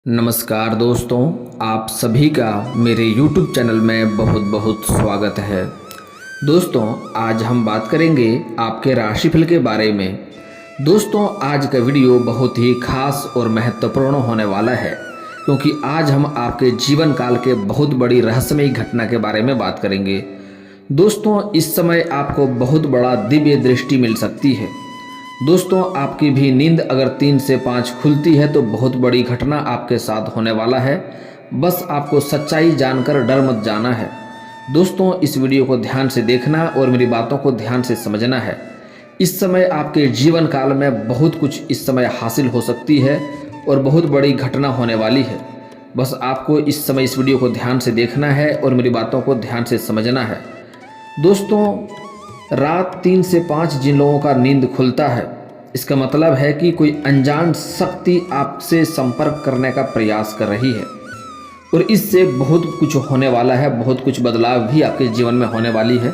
नमस्कार दोस्तों, आप सभी का मेरे YouTube चैनल में बहुत बहुत स्वागत है। दोस्तों, आज हम बात करेंगे आपके राशिफल के बारे में। दोस्तों, आज का वीडियो बहुत ही खास और महत्वपूर्ण होने वाला है, क्योंकि आज हम आपके जीवन काल के बहुत बड़ी रहस्यमयी घटना के बारे में बात करेंगे। दोस्तों, इस समय आपको बहुत बड़ा दिव्य दृष्टि मिल सकती है। दोस्तों, आपकी भी नींद अगर 3 से 5 खुलती है तो बहुत बड़ी घटना आपके साथ होने वाला है। बस आपको सच्चाई जानकर डर मत जाना है। दोस्तों, इस वीडियो को ध्यान से देखना और मेरी बातों को ध्यान से समझना है। इस समय आपके जीवन काल में बहुत कुछ इस समय हासिल हो सकती है और बहुत बड़ी घटना होने वाली है। बस आपको इस समय इस वीडियो को ध्यान से देखना है और मेरी बातों को ध्यान से समझना है। दोस्तों, रात 3 से 5 जिन लोगों का नींद खुलता है, इसका मतलब है कि कोई अनजान शक्ति आपसे संपर्क करने का प्रयास कर रही है और इससे बहुत कुछ होने वाला है, बहुत कुछ बदलाव भी आपके जीवन में होने वाली है।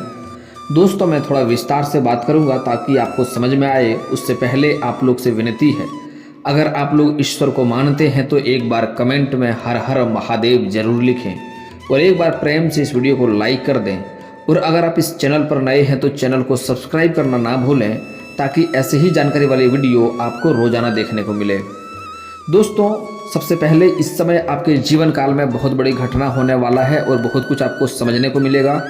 दोस्तों, मैं थोड़ा विस्तार से बात करूंगा ताकि आपको समझ में आए। उससे पहले आप लोग से विनती है, अगर आप लोग ईश्वर को मानते हैं तो एक बार कमेंट में हर हर महादेव जरूर लिखें और एक बार प्रेम से इस वीडियो को लाइक कर दें। और अगर आप इस चैनल पर नए हैं तो चैनल को सब्सक्राइब करना ना भूलें, ताकि ऐसे ही जानकारी वाली वीडियो आपको रोजाना देखने को मिले। दोस्तों, सबसे पहले इस समय आपके जीवन काल में बहुत बड़ी घटना होने वाला है और बहुत कुछ आपको समझने को मिलेगा।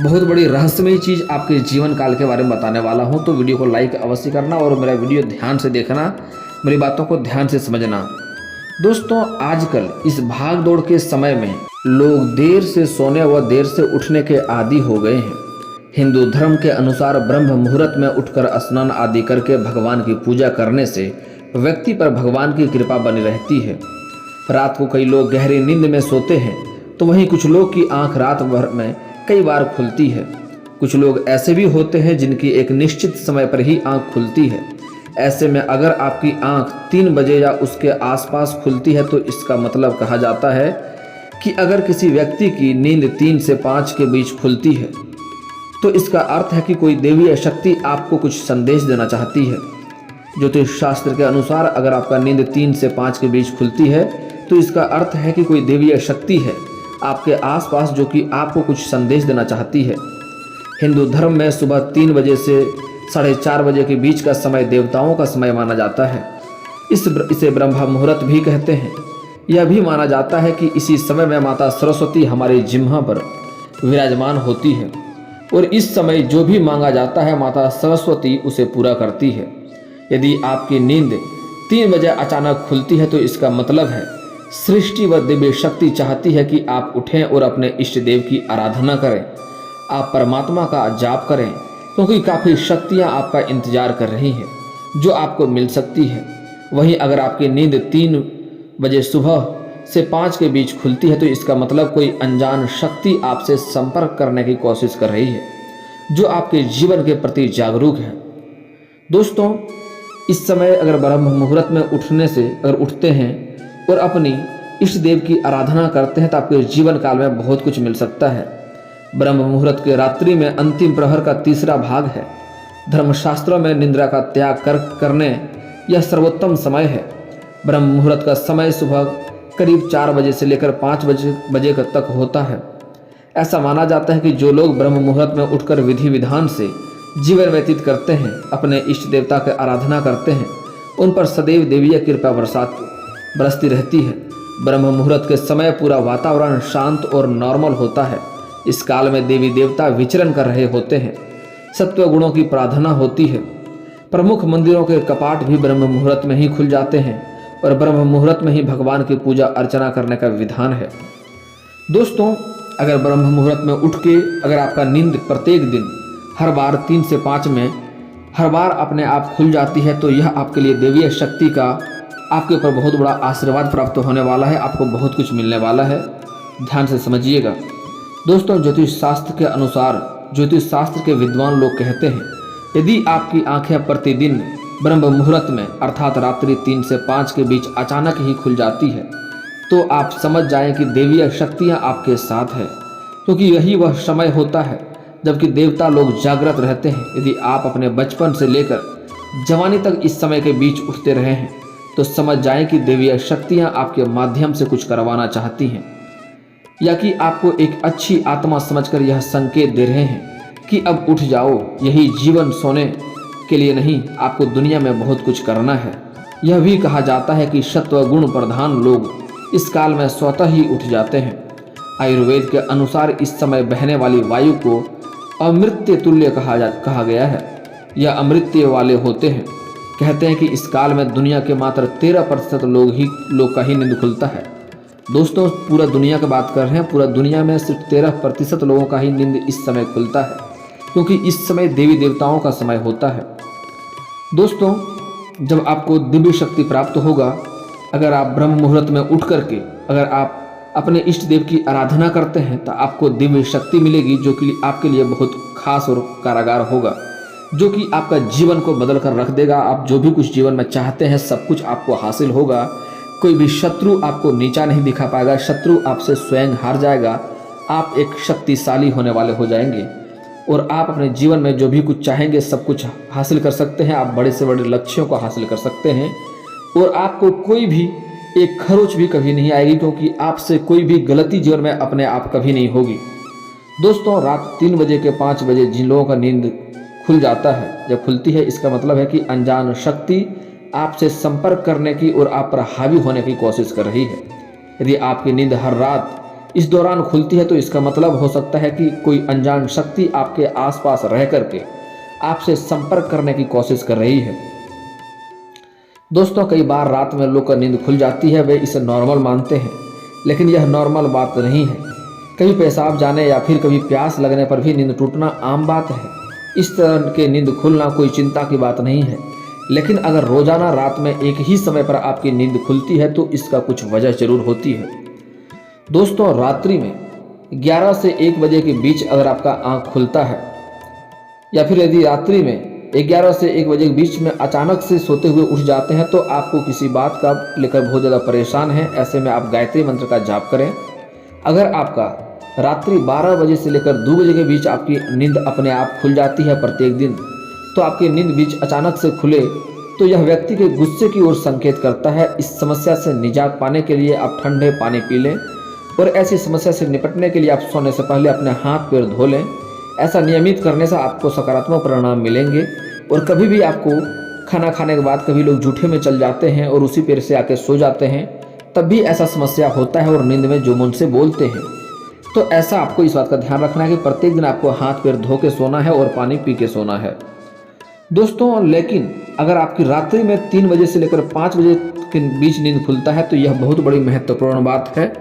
बहुत बड़ी रहस्यमयी चीज़ आपके जीवन काल के बारे में बताने वाला हूँ, तो वीडियो को लाइक अवश्य करना और मेरा वीडियो ध्यान से देखना, मेरी बातों को ध्यान से समझना। दोस्तों, आजकल इस भाग दौड़ के समय में लोग देर से सोने व देर से उठने के आदी हो गए हैं। हिंदू धर्म के अनुसार ब्रह्म मुहूर्त में उठकर स्नान आदि करके भगवान की पूजा करने से व्यक्ति पर भगवान की कृपा बनी रहती है। रात को कई लोग गहरी नींद में सोते हैं, तो वहीं कुछ लोग की आंख रात भर में कई बार खुलती है। कुछ लोग ऐसे भी होते हैं जिनकी एक निश्चित समय पर ही आंख खुलती है। ऐसे में अगर आपकी आंख 3 बजे या उसके आसपास खुलती है तो इसका मतलब कहा जाता है कि अगर किसी व्यक्ति की नींद 3 से 5 के बीच खुलती है तो इसका अर्थ है कि कोई देवीय शक्ति आपको कुछ संदेश देना चाहती है। ज्योतिष शास्त्र के अनुसार अगर आपका नींद 3 से 5 के बीच खुलती है तो इसका अर्थ है कि कोई देवीय शक्ति है आपके आसपास जो कि आपको कुछ संदेश देना चाहती है। हिंदू धर्म में सुबह 3 बजे से 4:30 बजे के बीच का समय देवताओं का समय माना जाता है। इसे ब्रह्म मुहूर्त भी कहते हैं। यह भी माना जाता है कि इसी समय में माता सरस्वती हमारे जिह्वा पर विराजमान होती है और इस समय जो भी मांगा जाता है माता सरस्वती उसे पूरा करती है। यदि आपकी नींद 3 बजे अचानक खुलती है तो इसका मतलब है सृष्टि व दिव्य शक्ति चाहती है कि आप उठें और अपने इष्ट देव की आराधना करें। आप परमात्मा का जाप करें, क्योंकि काफ़ी शक्तियाँ आपका इंतजार कर रही हैं जो आपको मिल सकती है। वहीं अगर आपकी नींद 3 बजे सुबह से 5 के बीच खुलती है तो इसका मतलब कोई अनजान शक्ति आपसे संपर्क करने की कोशिश कर रही है, जो आपके जीवन के प्रति जागरूक है। दोस्तों, इस समय अगर ब्रह्म मुहूर्त में अगर उठते हैं और अपनी इष्ट देव की आराधना करते हैं तो आपके जीवन काल में बहुत कुछ मिल सकता है। ब्रह्म मुहूर्त के रात्रि में अंतिम प्रहर का 3रा भाग है। धर्मशास्त्रों में निद्रा का त्याग करने यह सर्वोत्तम समय है। ब्रह्म मुहूर्त का समय सुबह करीब 4 बजे से लेकर 5 बजे तक होता है। ऐसा माना जाता है कि जो लोग ब्रह्म मुहूर्त में उठकर विधि विधान से जीवन व्यतीत करते हैं, अपने इष्ट देवता की आराधना करते हैं, उन पर सदैव देवीय कृपा बरसती रहती है। ब्रह्म मुहूर्त के समय पूरा वातावरण शांत और नॉर्मल होता है। इस काल में देवी देवता विचरण कर रहे होते हैं, सत्व गुणों की प्रार्थना होती है। प्रमुख मंदिरों के कपाट भी ब्रह्म मुहूर्त में ही खुल जाते हैं और ब्रह्म मुहूर्त में ही भगवान की पूजा अर्चना करने का विधान है। दोस्तों, अगर ब्रह्म मुहूर्त में उठ के अगर आपका नींद प्रत्येक दिन हर बार 3 से 5 में हर बार अपने आप खुल जाती है तो यह आपके लिए देवीय शक्ति का आपके ऊपर बहुत बड़ा आशीर्वाद प्राप्त होने वाला है। आपको बहुत कुछ मिलने वाला है, ध्यान से समझिएगा। दोस्तों, ज्योतिष शास्त्र के अनुसार ज्योतिष शास्त्र के विद्वान लोग कहते हैं, यदि आपकी आंखें प्रतिदिन ब्रह्म मुहूर्त में अर्थात रात्रि 3 से 5 के बीच अचानक ही खुल जाती है तो आप समझ जाएं कि देवीय शक्तियां आपके साथ है, क्योंकि यही वह समय होता है जबकि देवता लोग जागृत रहते हैं। यदि आप अपने बचपन से लेकर जवानी तक इस समय के बीच उठते रहे हैं तो समझ जाएं कि देवीय शक्तियां आपके माध्यम से कुछ करवाना चाहती हैं, या कि आपको एक अच्छी आत्मा समझकर यह संकेत दे रहे हैं कि अब उठ जाओ, यही जीवन सोने के लिए नहीं, आपको दुनिया में बहुत कुछ करना है। यह भी कहा जाता है कि सत्व गुण प्रधान लोग इस काल में स्वतः ही उठ जाते हैं। आयुर्वेद के अनुसार इस समय बहने वाली वायु को अमृत्य तुल्य कहा गया है। यह अमृत्य वाले होते हैं। कहते हैं कि इस काल में दुनिया के मात्र 13% लोग का ही नींद खुलता है। दोस्तों, पूरा दुनिया की बात कर रहे हैं, पूरा दुनिया में सिर्फ 13% लोगों का ही नींद इस समय खुलता है, क्योंकि इस समय देवी देवताओं का समय होता है। दोस्तों, जब आपको दिव्य शक्ति प्राप्त होगा, अगर आप ब्रह्म मुहूर्त में उठ करके अगर आप अपने इष्ट देव की आराधना करते हैं तो आपको दिव्य शक्ति मिलेगी, जो कि आपके लिए बहुत खास और कारागार होगा, जो कि आपका जीवन को बदल कर रख देगा। आप जो भी कुछ जीवन में चाहते हैं सब कुछ आपको हासिल होगा। कोई भी शत्रु आपको नीचा नहीं दिखा पाएगा, शत्रु आपसे स्वयं हार जाएगा। आप एक शक्तिशाली होने वाले हो जाएंगे और आप अपने जीवन में जो भी कुछ चाहेंगे सब कुछ हासिल कर सकते हैं। आप बड़े से बड़े लक्ष्यों को हासिल कर सकते हैं और आपको कोई भी एक खरोच भी कभी नहीं आएगी, क्योंकि आपसे कोई भी गलती जीवन में अपने आप कभी नहीं होगी। दोस्तों, रात 3 बजे के 5 बजे जिन लोगों का नींद खुल जाता है, जब खुलती है, इसका मतलब है कि अनजान शक्ति आपसे संपर्क करने की और आप पर हावी होने की कोशिश कर रही है। यदि आपकी नींद हर रात इस दौरान खुलती है तो इसका मतलब हो सकता है कि कोई अनजान शक्ति आपके आसपास रह करके आपसे संपर्क करने की कोशिश कर रही है। दोस्तों, कई बार रात में लोग का नींद खुल जाती है, वे इसे नॉर्मल मानते हैं, लेकिन यह नॉर्मल बात नहीं है। कभी पेशाब जाने या फिर कभी प्यास लगने पर भी नींद टूटना आम बात है। इस तरह के नींद खुलना कोई चिंता की बात नहीं है, लेकिन अगर रोजाना रात में एक ही समय पर आपकी नींद खुलती है तो इसका कुछ वजह जरूर होती है। दोस्तों, रात्रि में 11 से 1 बजे के बीच अगर आपका आंख खुलता है, या फिर यदि रात्रि में 11 से 1 बजे के बीच में अचानक से सोते हुए उठ जाते हैं तो आपको किसी बात का लेकर बहुत ज़्यादा परेशान है। ऐसे में आप गायत्री मंत्र का जाप करें। अगर आपका रात्रि 12 बजे से लेकर 2 बजे के बीच आपकी नींद अपने आप खुल जाती है प्रत्येक दिन, तो आपकी नींद बीच अचानक से खुले तो यह व्यक्ति के गुस्से की ओर संकेत करता है। इस समस्या से निजात पाने के लिए आप ठंडे पानी पी लें और ऐसी समस्या से निपटने के लिए आप सोने से पहले अपने हाथ पैर धो लें। ऐसा नियमित करने से आपको सकारात्मक परिणाम मिलेंगे। और कभी भी आपको खाना खाने के बाद कभी लोग जूठे में चल जाते हैं और उसी पैर से आके सो जाते हैं, तब भी ऐसा समस्या होता है और नींद में जो मुंह से बोलते हैं। तो ऐसा आपको इस बात का ध्यान रखना है कि प्रत्येक दिन आपको हाथ पैर धो के सोना है और पानी पी के सोना है। दोस्तों, लेकिन अगर आपकी रात्रि में 3 बजे से लेकर 5 बजे के बीच नींद खुलता है तो यह बहुत बड़ी महत्वपूर्ण बात है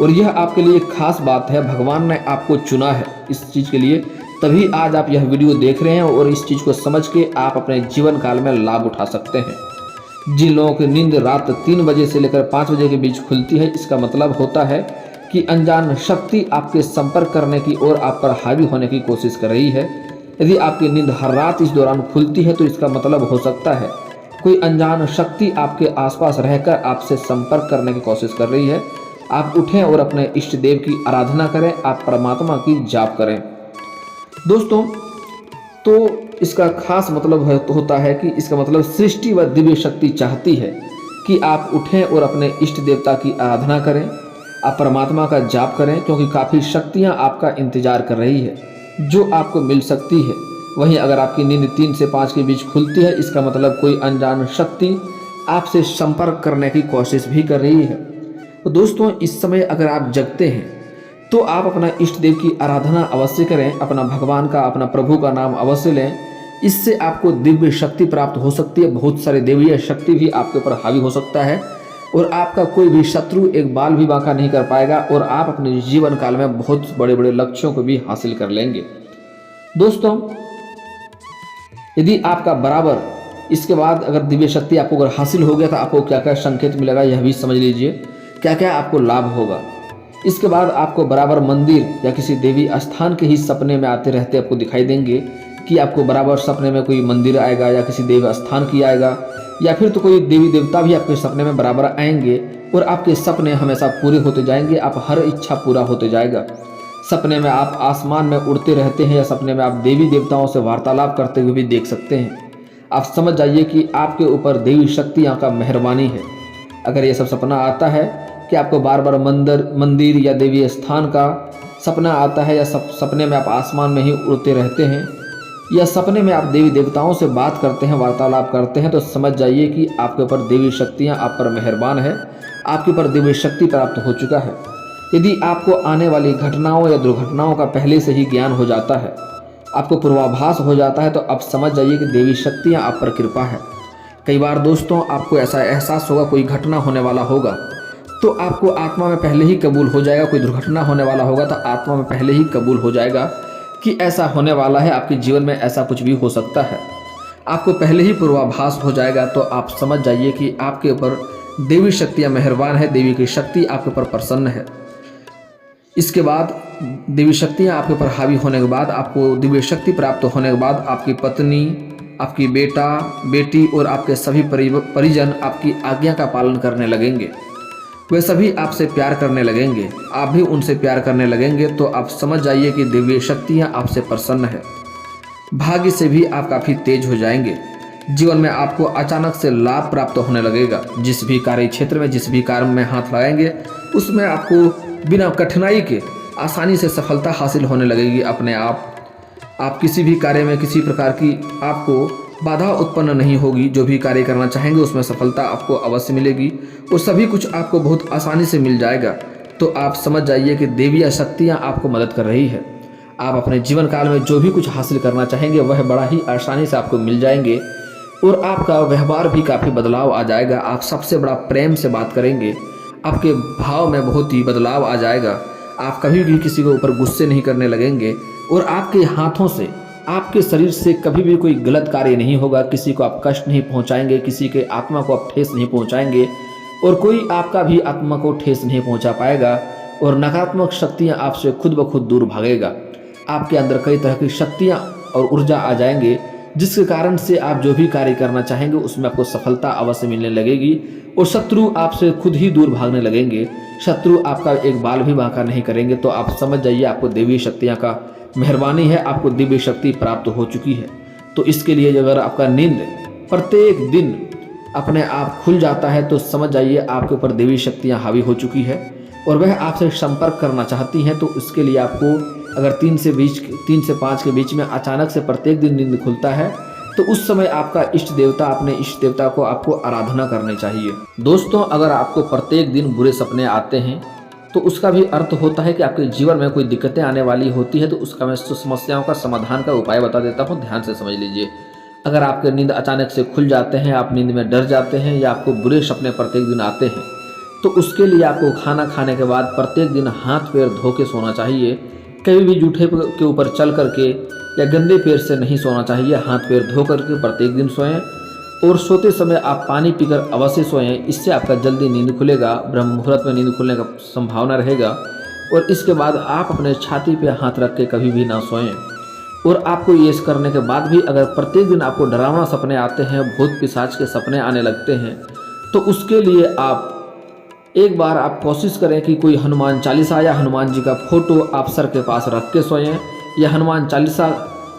और यह आपके लिए एक खास बात है। भगवान ने आपको चुना है इस चीज़ के लिए, तभी आज आप यह वीडियो देख रहे हैं और इस चीज़ को समझ के आप अपने जीवन काल में लाभ उठा सकते हैं। जिन लोगों की नींद रात 3 बजे से लेकर 5 बजे के बीच खुलती है, इसका मतलब होता है कि अनजान शक्ति आपके संपर्क करने की और आप पर हावी होने की कोशिश कर रही है। यदि आपकी नींद हर रात इस दौरान खुलती है तो इसका मतलब हो सकता है कोई अनजान शक्ति आपके आसपास रहकर आपसे संपर्क करने की कोशिश कर रही है। आप उठें और अपने इष्ट देव की आराधना करें, आप परमात्मा की जाप करें। दोस्तों, तो इसका खास मतलब होता है कि इसका मतलब सृष्टि व दिव्य शक्ति चाहती है कि आप उठें और अपने इष्ट देवता की आराधना करें, आप परमात्मा का जाप करें, क्योंकि काफ़ी शक्तियां आपका इंतजार कर रही है जो आपको मिल सकती है। वहीं अगर आपकी नींद 3 से 5 के बीच खुलती है, इसका मतलब कोई अनजान शक्ति आपसे संपर्क करने की कोशिश भी कर रही है। तो दोस्तों, इस समय अगर आप जगते हैं तो आप अपना इष्ट देव की आराधना अवश्य करें, अपना भगवान का, अपना प्रभु का नाम अवश्य लें। इससे आपको दिव्य शक्ति प्राप्त हो सकती है, बहुत सारे देवीय शक्ति भी आपके ऊपर हावी हो सकता है और आपका कोई भी शत्रु एक बाल भी बांका नहीं कर पाएगा और आप अपने जीवन काल में बहुत बड़े बड़े लक्ष्यों को भी हासिल कर लेंगे। दोस्तों, यदि आपका बराबर इसके बाद अगर दिव्य शक्ति आपको अगर हासिल हो गया तो आपको क्या क्या संकेत मिलेगा यह भी समझ लीजिए, क्या क्या आपको लाभ होगा। इसके बाद आपको बराबर मंदिर या किसी देवी स्थान के ही सपने में आते रहते आपको दिखाई देंगे कि आपको बराबर सपने में कोई मंदिर आएगा या किसी देव स्थान की आएगा, या फिर तो कोई देवी देवता भी आपके सपने में बराबर आएंगे और आपके सपने हमेशा पूरे होते जाएंगे, आप हर इच्छा पूरा होते जाएगा। सपने में आप आसमान में उड़ते रहते हैं या सपने में आप देवी देवताओं से वार्तालाप करते हुए भी देख सकते हैं। आप समझ जाइए कि आपके ऊपर देवी शक्तियाँ का मेहरबानी है। अगर ये सब सपना आता है कि आपको बार बार मंदिर या देवी स्थान का सपना आता है, या सपने में आप आसमान में ही उड़ते रहते हैं, या सपने में आप देवी देवताओं से बात करते हैं, वार्तालाप करते हैं, तो समझ जाइए कि आपके ऊपर देवी शक्तियाँ आप पर मेहरबान है, आपके ऊपर देवी शक्ति प्राप्त हो चुका है। यदि आपको आने वाली घटनाओं या दुर्घटनाओं का पहले से ही ज्ञान हो जाता है, आपको पूर्वाभास हो जाता है, तो आप समझ जाइए कि देवी शक्तियाँ आप पर कृपा है। कई बार दोस्तों आपको ऐसा एहसास होगा कोई घटना होने वाला होगा तो आपको आत्मा में पहले ही कबूल हो जाएगा, कोई दुर्घटना होने वाला होगा तो आत्मा में पहले ही कबूल हो जाएगा कि ऐसा होने वाला है, आपके जीवन में ऐसा कुछ भी हो सकता है, आपको पहले ही पूर्वाभास हो जाएगा। तो आप समझ जाइए कि आपके ऊपर देवी शक्तियाँ मेहरबान है, देवी की शक्ति आपके ऊपर प्रसन्न है। इसके बाद देवी शक्तियाँ आपके ऊपर हावी होने के बाद, आपको दिव्य शक्ति प्राप्त होने के बाद आपकी पत्नी, आपकी बेटा बेटी और आपके सभी परिजन आपकी आज्ञा का पालन करने लगेंगे। वे सभी आपसे प्यार करने लगेंगे, आप भी उनसे प्यार करने लगेंगे। तो आप समझ जाइए कि दिव्य शक्तियाँ आपसे प्रसन्न है। भाग्य से भी आप काफ़ी तेज हो जाएंगे। जीवन में आपको अचानक से लाभ प्राप्त होने लगेगा। जिस भी कार्य क्षेत्र में, जिस भी कार्य में हाथ लगाएंगे उसमें आपको बिना कठिनाई के आसानी से सफलता हासिल होने लगेगी अपने आप किसी भी कार्य में किसी प्रकार की आपको बाधा उत्पन्न नहीं होगी। जो भी कार्य करना चाहेंगे उसमें सफलता आपको अवश्य मिलेगी और सभी कुछ आपको बहुत आसानी से मिल जाएगा। तो आप समझ जाइए कि देवी शक्तियाँ आपको मदद कर रही है। आप अपने जीवन काल में जो भी कुछ हासिल करना चाहेंगे वह बड़ा ही आसानी से आपको मिल जाएंगे और आपका व्यवहार भी काफ़ी बदलाव आ जाएगा। आप सबसे बड़ा प्रेम से बात करेंगे, आपके भाव में बहुत ही बदलाव आ जाएगा। आप कभी भी किसी के ऊपर गुस्से नहीं करने लगेंगे और आपके हाथों से, आपके शरीर से कभी भी कोई गलत कार्य नहीं होगा। किसी को आप कष्ट नहीं पहुंचाएंगे, किसी के आत्मा को आप ठेस नहीं पहुंचाएंगे और कोई आपका भी आत्मा को ठेस नहीं पहुंचा पाएगा और नकारात्मक शक्तियां आपसे खुद ब खुद दूर भागेगा। आपके अंदर कई तरह की शक्तियां और ऊर्जा आ जाएंगे जिसके कारण से आप जो भी कार्य करना चाहेंगे उसमें आपको सफलता अवश्य मिलने लगेगी और शत्रु आपसे खुद ही दूर भागने लगेंगे। शत्रु आपका एक बाल भी बांका नहीं करेंगे। तो आप समझ जाइए आपको देवी शक्तियाँ का मेहरबानी है, आपको दिव्य शक्ति प्राप्त हो चुकी है। तो इसके लिए अगर आपका नींद प्रत्येक दिन अपने आप खुल जाता है तो समझ जाइए आपके ऊपर देवी शक्तियाँ हावी हो चुकी है और वह आपसे संपर्क करना चाहती हैं। तो इसके लिए आपको अगर 3 से 5 के बीच में अचानक से प्रत्येक दिन नींद खुलता है तो उस समय आपका इष्ट देवता, अपने इष्ट देवता को आपको आराधना करनी चाहिए। दोस्तों अगर आपको प्रत्येक दिन बुरे सपने आते हैं तो उसका भी अर्थ होता है कि आपके जीवन में कोई दिक्कतें आने वाली होती है। तो उसका मैं समस्याओं का समाधान का उपाय बता देता हूँ, ध्यान से समझ लीजिए। अगर आपके नींद अचानक से खुल जाते हैं, आप नींद में डर जाते हैं या आपको बुरे सपने प्रत्येक दिन आते हैं तो उसके लिए आपको खाना खाने के बाद प्रत्येक दिन हाथ पैर धो के सोना चाहिए। कभी भी जूठे के ऊपर चल करके या गंदे पैर से नहीं सोना चाहिए। हाथ पैर धो करके प्रत्येक दिन सोएं और सोते समय आप पानी पीकर अवश्य सोएं। इससे आपका जल्दी नींद खुलेगा, ब्रह्म मुहूर्त में नींद खुलने का संभावना रहेगा। और इसके बाद आप अपने छाती पे हाथ रख के कभी भी ना सोएं। और आपको ये करने के बाद भी अगर प्रत्येक दिन आपको डरावना सपने आते हैं, भूत पिशाच के सपने आने लगते हैं, तो उसके लिए आप एक बार आप कोशिश करें कि कोई हनुमान चालीसा या हनुमान जी का फोटो आप सर के पास रख के सोएं या हनुमान चालीसा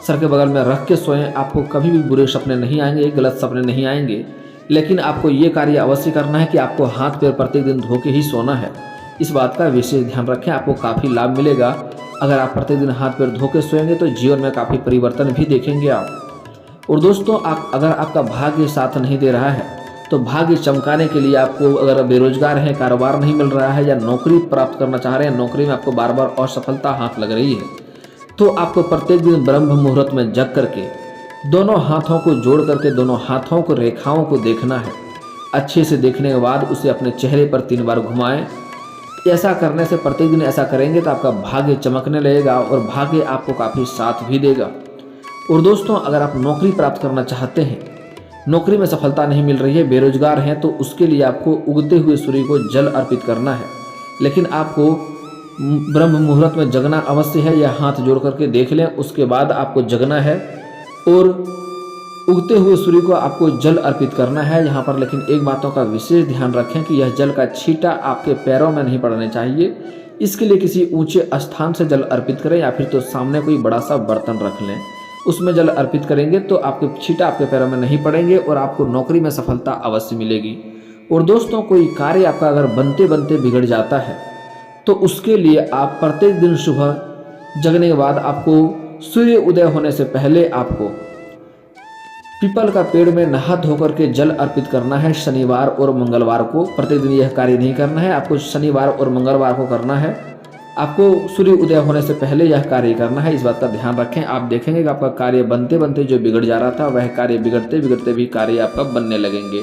सर के बगल में रख के सोएं। आपको कभी भी बुरे सपने नहीं आएंगे, गलत सपने नहीं आएंगे। लेकिन आपको ये कार्य अवश्य करना है कि आपको हाथ पैर प्रत्येक दिन धो के ही सोना है। इस बात का विशेष ध्यान रखें, आपको काफ़ी लाभ मिलेगा। अगर आप प्रत्येक दिन हाथ पैर धो के सोएंगे तो जीवन में काफ़ी परिवर्तन भी देखेंगे आप। और दोस्तों अगर आपका भाग्य साथ नहीं दे रहा है तो भाग्य चमकाने के लिए आपको, अगर बेरोजगार हैं, कारोबार नहीं मिल रहा है या नौकरी प्राप्त करना चाह रहे हैं, नौकरी में आपको बार बार असफलता हाथ लग रही है, तो आपको प्रत्येक दिन ब्रह्म मुहूर्त में जग करके दोनों हाथों को जोड़ करके दोनों हाथों को रेखाओं को देखना है। अच्छे से देखने के बाद उसे अपने चेहरे पर 3 बार घुमाएं। ऐसा करने से प्रत्येक दिन ऐसा करेंगे तो आपका भाग्य चमकने लगेगा और भाग्य आपको काफ़ी साथ भी देगा। और दोस्तों अगर आप नौकरी प्राप्त करना चाहते हैं, नौकरी में सफलता नहीं मिल रही है, बेरोजगार हैं, तो उसके लिए आपको उगते हुए सूर्य को जल अर्पित करना है। लेकिन आपको ब्रह्म मुहूर्त में जगना अवश्य है, या हाथ जोड़ करके देख लें, उसके बाद आपको जगना है और उगते हुए सूर्य को आपको जल अर्पित करना है यहाँ पर। लेकिन एक बातों का विशेष ध्यान रखें कि यह जल का छींटा आपके पैरों में नहीं पड़ने चाहिए। इसके लिए किसी ऊंचे स्थान से जल अर्पित करें या फिर तो सामने कोई बड़ा सा बर्तन रख लें, उसमें जल अर्पित करेंगे तो आपके छींटा आपके पैरों में नहीं पड़ेंगे और आपको नौकरी में सफलता अवश्य मिलेगी। और दोस्तों, कोई कार्य आपका अगर बनते बनते बिगड़ जाता है तो उसके लिए आप प्रत्येक दिन सुबह जगने के बाद आपको सूर्य उदय होने से पहले आपको पीपल का पेड़ में नहा धोकर के जल अर्पित करना है। शनिवार और मंगलवार को, प्रत्येक दिन यह कार्य नहीं करना है, आपको शनिवार और मंगलवार को करना है। आपको सूर्य उदय होने से पहले यह कार्य करना है, इस बात का ध्यान रखें। आप देखेंगे कि आपका कार्य बनते बनते जो बिगड़ जा रहा था वह कार्य बिगड़ते बिगड़ते भी कार्य आपका बनने लगेंगे।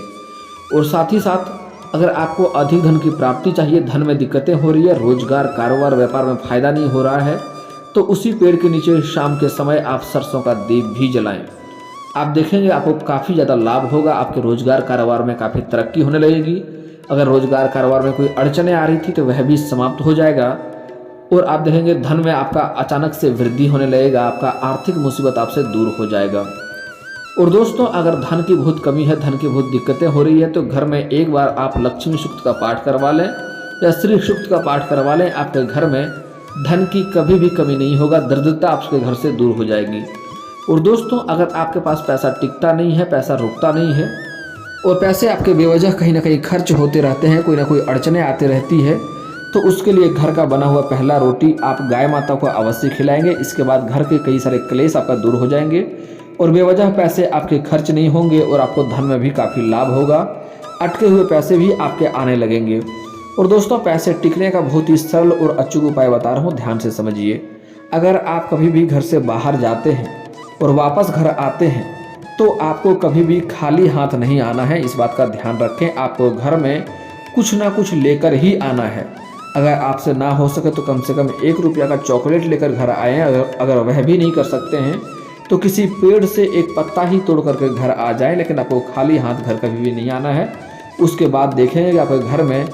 और साथ ही साथ अगर आपको अधिक धन की प्राप्ति चाहिए, धन में दिक्कतें हो रही है, रोजगार कारोबार व्यापार में फायदा नहीं हो रहा है, तो उसी पेड़ के नीचे शाम के समय आप सरसों का दीप भी जलाएं। आप देखेंगे आपको काफ़ी ज़्यादा लाभ होगा, आपके रोजगार कारोबार में काफ़ी तरक्की होने लगेगी। अगर रोजगार कारोबार में कोई अड़चनें आ रही थी तो वह भी समाप्त हो जाएगा और आप देखेंगे धन में आपका अचानक से वृद्धि होने लगेगा, आपका आर्थिक मुसीबत आपसे दूर हो जाएगा। और दोस्तों, अगर धन की बहुत कमी है, धन की बहुत दिक्कतें हो रही है तो घर में एक बार आप लक्ष्मी सूक्त का पाठ करवा लें या श्री सूक्त का पाठ करवा लें। आपके घर में धन की कभी भी कमी नहीं होगा, दरिद्रता आपके घर से दूर हो जाएगी। और दोस्तों, अगर आपके पास पैसा टिकता नहीं है, पैसा रुकता नहीं है और पैसे आपके बेवजह कहीं ना कहीं खर्च होते रहते हैं, कोई ना कोई अड़चनें आती रहती है, तो उसके लिए घर का बना हुआ पहला रोटी आप गाय माता को अवश्य खिलाएंगे। इसके बाद घर के कई सारे क्लेश आपका दूर हो जाएंगे और बेवजह पैसे आपके खर्च नहीं होंगे और आपको धन में भी काफ़ी लाभ होगा। अटके हुए पैसे भी आपके आने लगेंगे। और दोस्तों, पैसे टिकने का बहुत ही सरल और अचूक उपाय बता रहा हूँ, ध्यान से समझिए। अगर आप कभी भी घर से बाहर जाते हैं और वापस घर आते हैं तो आपको कभी भी खाली हाथ नहीं आना है, इस बात का ध्यान रखें। आपको घर में कुछ ना कुछ लेकर ही आना है। अगर आपसे ना हो सके तो कम से कम 1 रुपया का चॉकलेट लेकर घर आएँ। अगर वह भी नहीं कर सकते हैं तो किसी पेड़ से एक पत्ता ही तोड़ करके घर आ जाएं, लेकिन आपको खाली हाथ घर कभी भी नहीं आना है। उसके बाद देखेंगे कि आपके घर में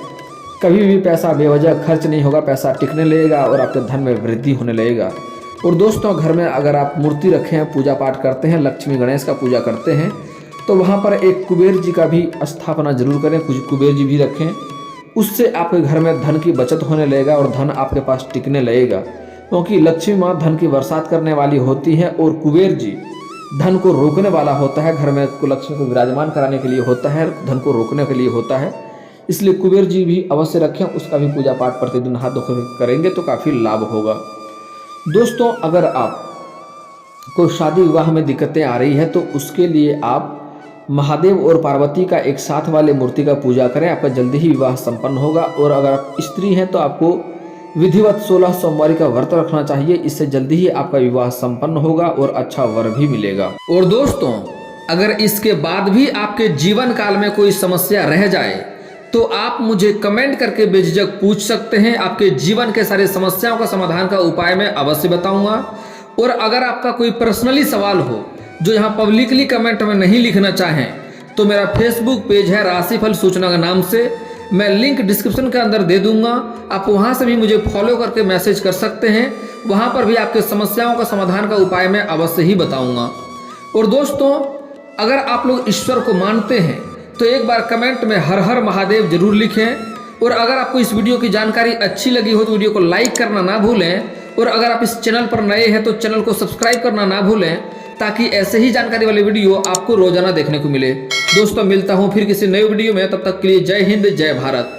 कभी भी पैसा बेवजह खर्च नहीं होगा, पैसा टिकने लगेगा और आपके धन में वृद्धि होने लगेगा। और दोस्तों, घर में अगर आप मूर्ति रखे हैं, पूजा पाठ करते हैं, लक्ष्मी गणेश का पूजा करते हैं, तो वहाँ पर एक कुबेर जी का भी स्थापना जरूर करें, कुछ कुबेर जी भी रखें। उससे आपके घर में धन की बचत होने लगेगा और धन आपके पास टिकने लगेगा, क्योंकि लक्ष्मी माँ धन की बरसात करने वाली होती है और कुबेर जी धन को रोकने वाला होता है। घर में लक्ष्मी को विराजमान कराने के लिए होता है, धन को रोकने के लिए होता है। इसलिए कुबेर जी भी अवश्य रखें, उसका भी पूजा पाठ प्रतिदिन हाथ धोकर करेंगे तो काफ़ी लाभ होगा। दोस्तों, अगर आप को शादी विवाह में दिक्कतें आ रही है तो उसके लिए आप महादेव और पार्वती का एक साथ वाले मूर्ति का पूजा करें, आपका जल्दी ही विवाह संपन्न होगा। और अगर आप स्त्री हैं तो आपको विधिवत 16 सोमवारी का व्रत रखना चाहिए, इससे जल्दी ही आपका विवाह संपन्न होगा और अच्छा वर भी मिलेगा। और दोस्तों, अगर इसके बाद भी आपके जीवन काल में कोई समस्या रह जाए तो आप मुझे कमेंट करके बेझिझक पूछ सकते हैं। आपके जीवन के सारे समस्याओं का समाधान का उपाय मैं अवश्य बताऊंगा। और अगर आपका कोई पर्सनली सवाल हो जो यहाँ पब्लिकली कमेंट में नहीं लिखना चाहें तो मेरा फेसबुक पेज है राशिफल सूचना के नाम से, मैं लिंक डिस्क्रिप्शन के अंदर दे दूंगा। आप वहाँ से भी मुझे फॉलो करके मैसेज कर सकते हैं, वहाँ पर भी आपके समस्याओं का समाधान का उपाय मैं अवश्य ही बताऊंगा। और दोस्तों, अगर आप लोग ईश्वर को मानते हैं तो एक बार कमेंट में हर हर महादेव जरूर लिखें। और अगर आपको इस वीडियो की जानकारी अच्छी लगी हो तो वीडियो को लाइक करना ना भूलें। और अगर आप इस चैनल पर नए हैं तो चैनल को सब्सक्राइब करना ना भूलें, ताकि ऐसे ही जानकारी वाले वीडियो आपको रोजाना देखने को मिले। दोस्तों, मिलता हूँ फिर किसी नए वीडियो में, तब तक के लिए जय हिंद, जय भारत।